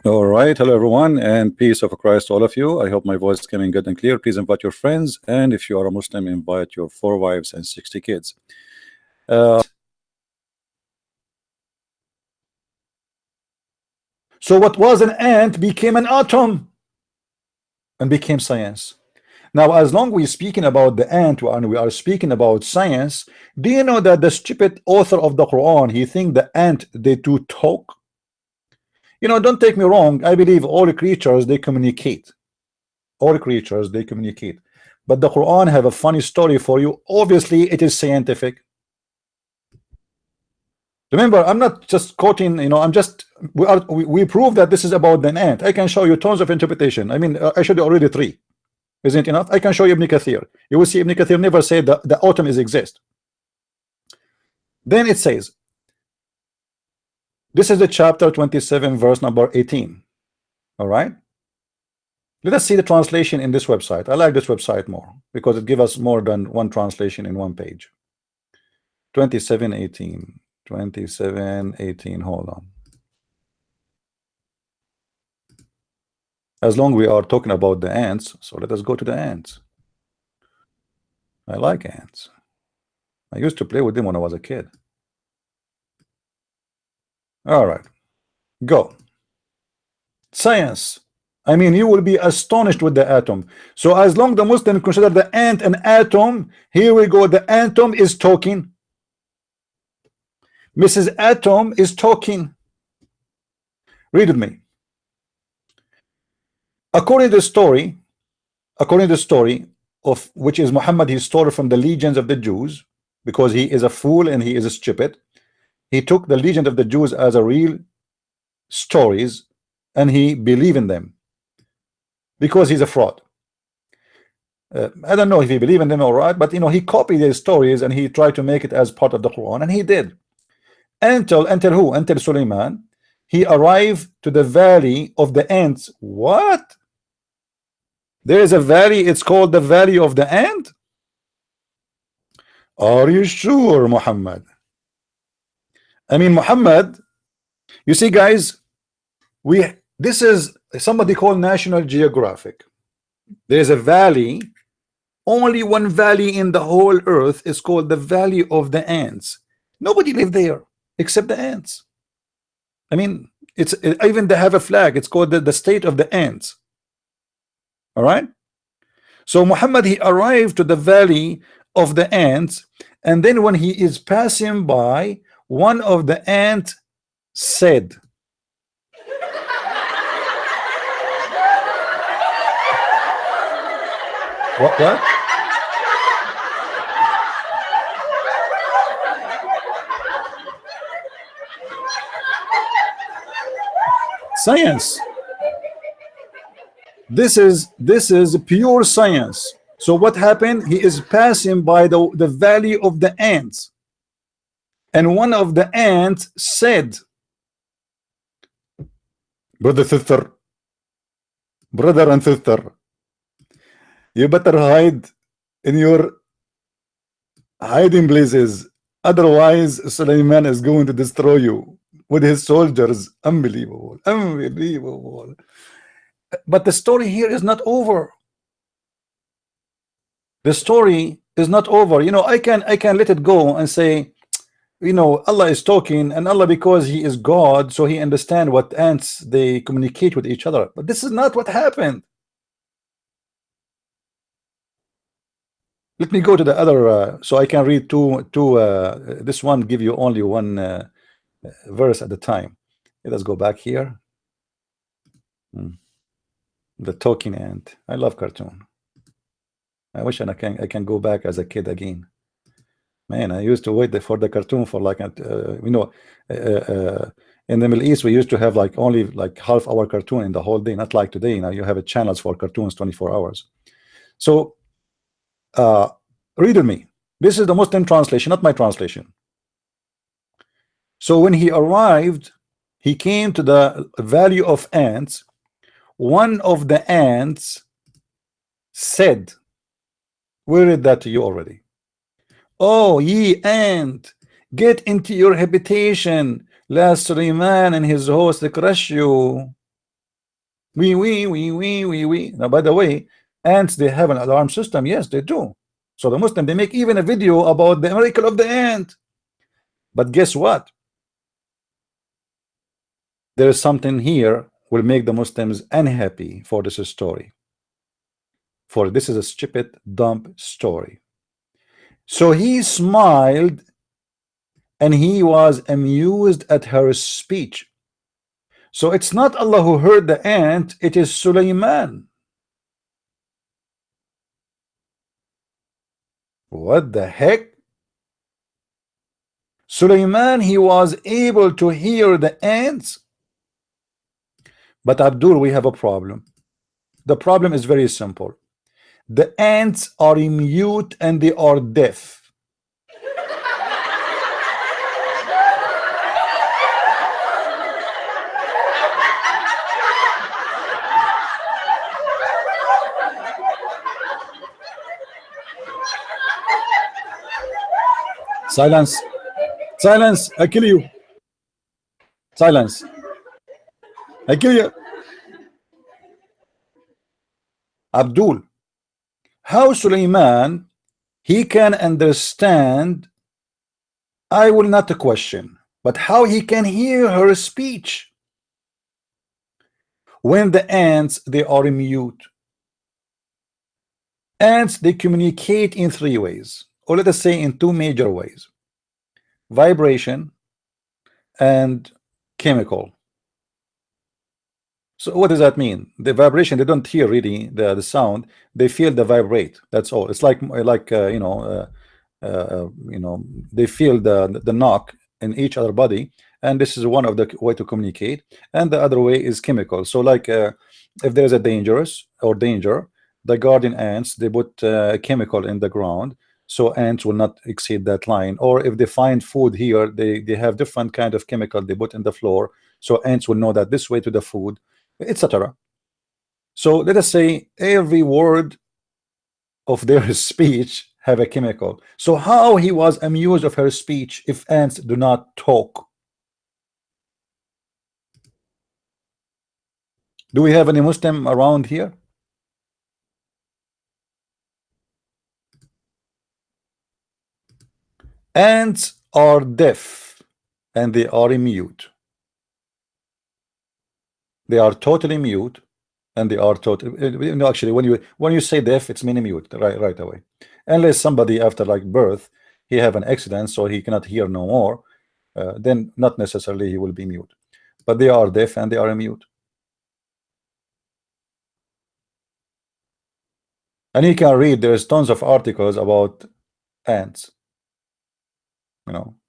All right, hello everyone, and peace of Christ to all of you. I hope my voice is coming good and clear. Please invite your friends, and if you are a Muslim, invite your 4 wives and 60 kids. So what was an ant became an atom and became science. Now, as long we're speaking about the ant and we are speaking about science, do you know that the stupid author of the Quran, he think the ant they do talk? You know, don't take me wrong. I believe all creatures they communicate. All creatures they communicate. But the Quran have a funny story for you. Obviously, it is scientific. Remember, I'm not just quoting, you know, I'm just we prove that this is about an ant. I can show you tons of interpretation. I mean, I showed you already 3. Isn't it enough? I can show you Ibn Kathir. You will see Ibn Kathir never said that the atom is exist. Then it says, this is the chapter 27, verse number 18. All right. Let us see the translation in this website. I like this website more because it gives us more than one translation in one page. 27:18. 27:18. Hold on. As long we are talking about the ants, so let us go to the ants. I like ants. I used to play with them when I was a kid. All right, go. Science. I mean, you will be astonished with the atom. So as long the Muslim consider the ant an atom, here we go. The atom is talking. Mrs. Atom is talking. Read with me. According to the story of which is Muhammad, he stole from the legions of the Jews because he is a fool and he is a stupid. He took the legion of the Jews as a real stories and he believed in them because he's a fraud. I don't know if he believed in them all right, but you know, he copied their stories and he tried to make it as part of the Quran, and he did. Until who? Until Suleiman. He arrived to the valley of the ants. What? There is a valley, it's called the valley of the ant? Are you sure, Muhammad? I mean, Muhammad, you see, guys, this is somebody called National Geographic. There's a valley, only one valley in the whole earth is called the valley of the ants. Nobody lived there except the ants. I mean, it's even they have a flag, it's called the state of the ants. All right, so Muhammad, he arrived to the valley of the ants, and then when he is passing by, one of the ants said, what? Science. This is pure science. So what happened? He is passing by the valley of the ants, and one of the ants said, brother and sister, you better hide in your hiding places, otherwise Suleiman is going to destroy you with his soldiers. Unbelievable. But the story here is not over. The story is not over. You know, I can let it go and say, you know, Allah is talking, and Allah, because he is God, so he understand what ants they communicate with each other. But this is not what happened. Let me go to the other so I can read two this one give you only one verse at a time. Let us go back here. The talking ant. I love cartoon. I wish I can go back as a kid again. Man, I used to wait for the cartoon for like you know, in the Middle East we used to have like only like half-hour cartoon in the whole day, not like today. Now you have a channels for cartoons 24 hours. So read with me. This is the Muslim translation, not my translation. So when he arrived, he came to the valley of ants. One of the ants said, we read that to you already. Oh, ye ant, get into your habitation, lest Suleiman and his host crush you. We. Now, by the way, ants, they have an alarm system. Yes, they do. So the Muslim, they make even a video about the miracle of the ant. But guess what? There is something here will make the Muslims unhappy for this story. For this is a stupid, dumb story. So he smiled and he was amused at her speech. So it's not Allah who heard the ant, it is Sulaiman. What the heck? Sulaiman, he was able to hear the ants. But Abdul, we have a problem. The problem is very simple. The ants are mute and they are deaf. Silence. Silence. I kill you. Silence. I kill you. Abdul, how Sulaiman he can understand, I will not question, but how he can hear her speech when the ants they are mute. Ants they communicate in three ways, or let us say in two major ways: vibration and chemical. So what does that mean? The vibration, they don't hear really the sound, they feel the vibrate. That's all. It's like they feel the knock in each other body, and this is one of the way to communicate. And the other way is chemical. So like if there's a danger, the guardian ants they put chemical in the ground, so ants will not exceed that line. Or if they find food here, they have different kind of chemical they put in the floor, so ants will know that this way to the food, etc. So let us say every word of their speech have a chemical. So how he was amused of her speech if ants do not talk? Do we have any Muslim around here? Ants are deaf and they are mute. They are totally mute and they are totally no, actually when you say deaf it's meaning mute right away, unless somebody after like birth he have an accident so he cannot hear no more, then not necessarily he will be mute, but they are deaf and they are mute. And you can read, there's tons of articles about ants.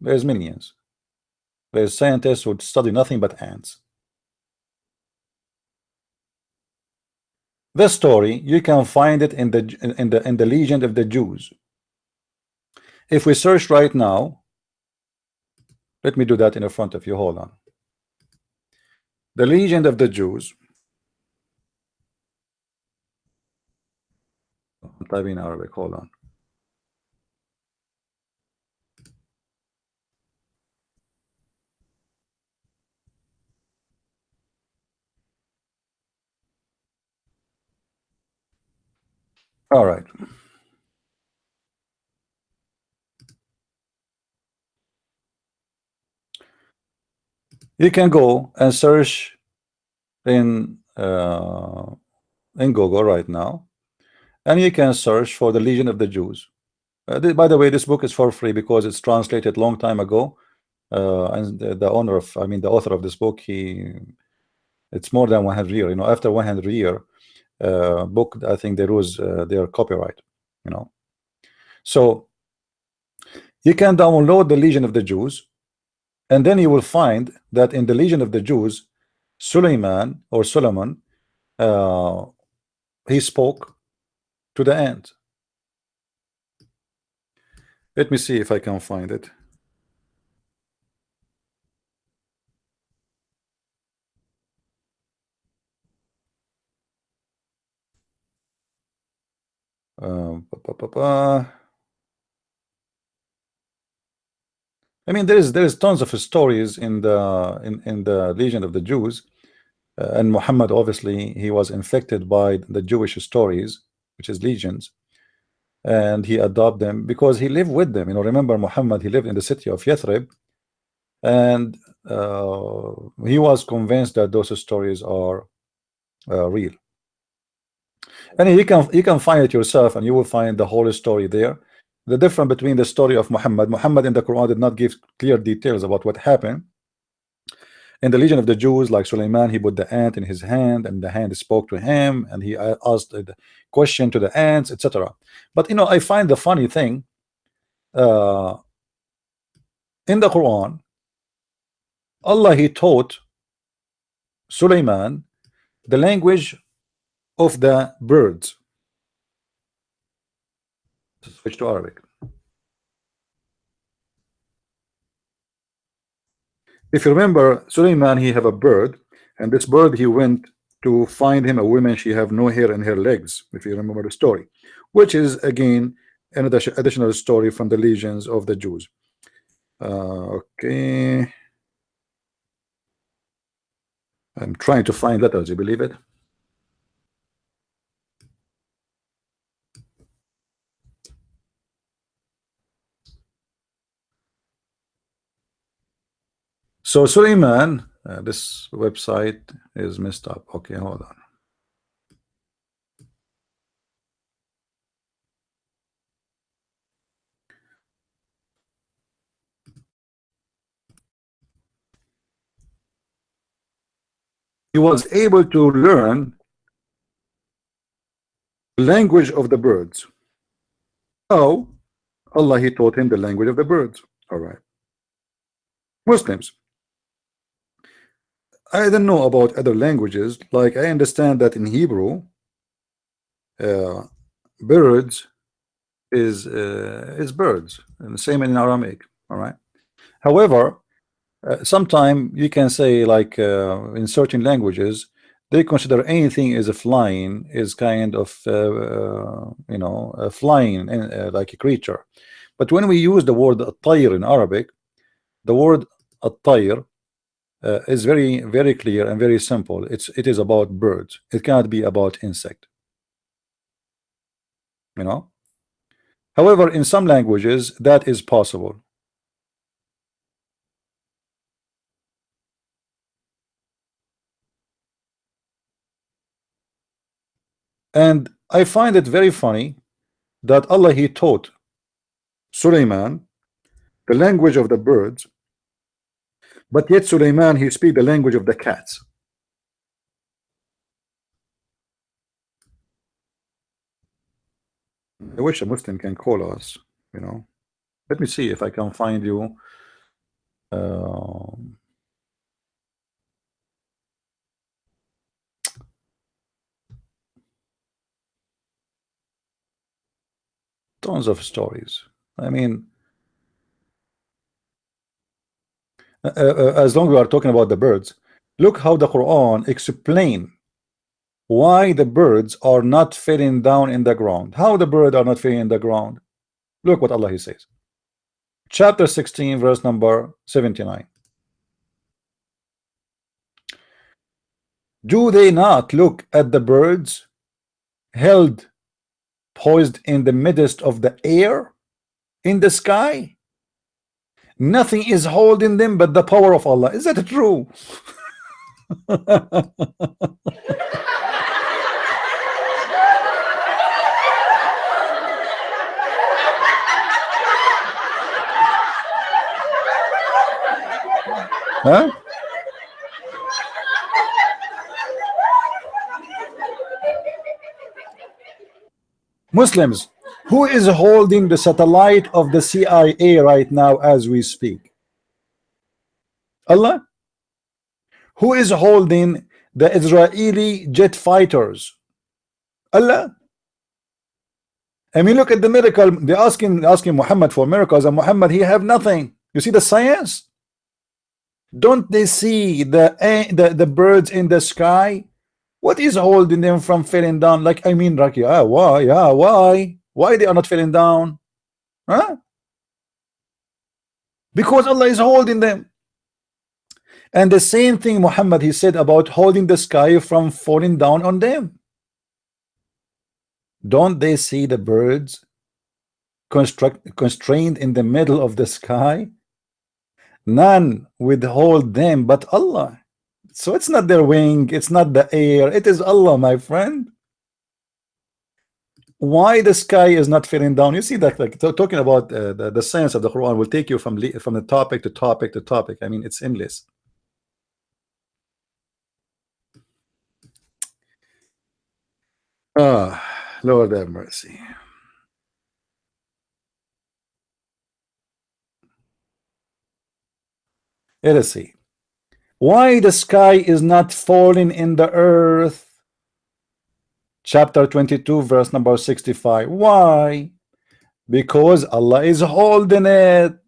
There's millions. There's scientists who study nothing but ants. This story you can find it in the Legend of the Jews. If we search right now, let me do that in front of you. Hold on. The Legend of the Jews. Type in Arabic. Hold on. All right. You can go and search in Google right now, and you can search for the Legion of the Jews. By the way, this book is for free because it's translated long time ago, and the owner of, I mean, the author of this book, it's more than 100 years. After 100 year book, I think there was their copyright. So you can download the Legion of the Jews, and then you will find that in the Legion of the Jews, Suleiman or Solomon, he spoke to the ant. Let me see if I can find it. I mean, there is tons of stories in the Legion of the Jews, And Muhammad, obviously, he was infected by the Jewish stories, which is legions, and he adopted them because he lived with them. Remember Muhammad, he lived in the city of Yathrib, and he was convinced that those stories are real. And you can find it yourself, and you will find the whole story there. The difference between the story of Muhammad in the Quran did not give clear details about what happened. In the Legion of the Jews, like Suleiman, he put the ant in his hand, and the hand spoke to him, and he asked the question to the ants, etc. But I find the funny thing in the Quran, Allah, he taught Suleiman the language of the birds. Switch to Arabic. If you remember, Suleiman, he have a bird, and this bird, he went to find him a woman, she have no hair in her legs, if you remember the story, which is again an additional story from the legions of the Jews. Okay, I'm trying to find letters, you believe it? So Suleiman, this website is messed up. Okay, hold on. He was able to learn the language of the birds. How? Allah, he taught him the language of the birds. All right. Muslims, I don't know about other languages. Like, I understand that in Hebrew, birds is birds, and the same in Aramaic. All right. However, sometime you can say, like, in certain languages, they consider anything as a flying is kind of a flying like a creature. But when we use the word at-tayr in Arabic, the word at-tayr is very, very clear and very simple. It is about birds. It cannot be about insect. However, in some languages that is possible. And I find it very funny that Allah, he taught Suleiman the language of the birds, but yet Suleiman, he speak the language of the cats. I wish a Muslim can call us. Let me see if I can find you. Tons of stories. I mean, as long as we are talking about the birds, look how the Quran explain why the birds are not falling down in the ground. How the birds are not falling in the ground? Look what Allah, he says. Chapter 16, verse number 79. Do they not look at the birds held poised in the midst of the air in the sky? Nothing is holding them but the power of Allah. Is that true? Huh? Muslims, who is holding the satellite of the CIA right now as we speak? Allah. Who is holding the Israeli jet fighters? Allah. I mean, look at the miracle. They're asking Muhammad for miracles, and Muhammad, he have nothing. You see the science? Don't they see the birds in the sky? What is holding them from falling down? Like, I mean, like, why? Yeah, why they are not falling down? Huh? Because Allah is holding them. And the same thing Muhammad, he said about holding the sky from falling down on them. Don't they see the birds constrained in the middle of the sky? None withhold them but Allah. So it's not their wing, it's not the air, it is Allah, my friend. Why the sky is not falling down? You see that, like talking about the science of the Quran will take you from the topic to topic to topic. I mean, it's endless. Ah, Lord have mercy. Let us see. Why the sky is not falling in the earth? Chapter 22, verse number 65. Why? Because Allah is holding it.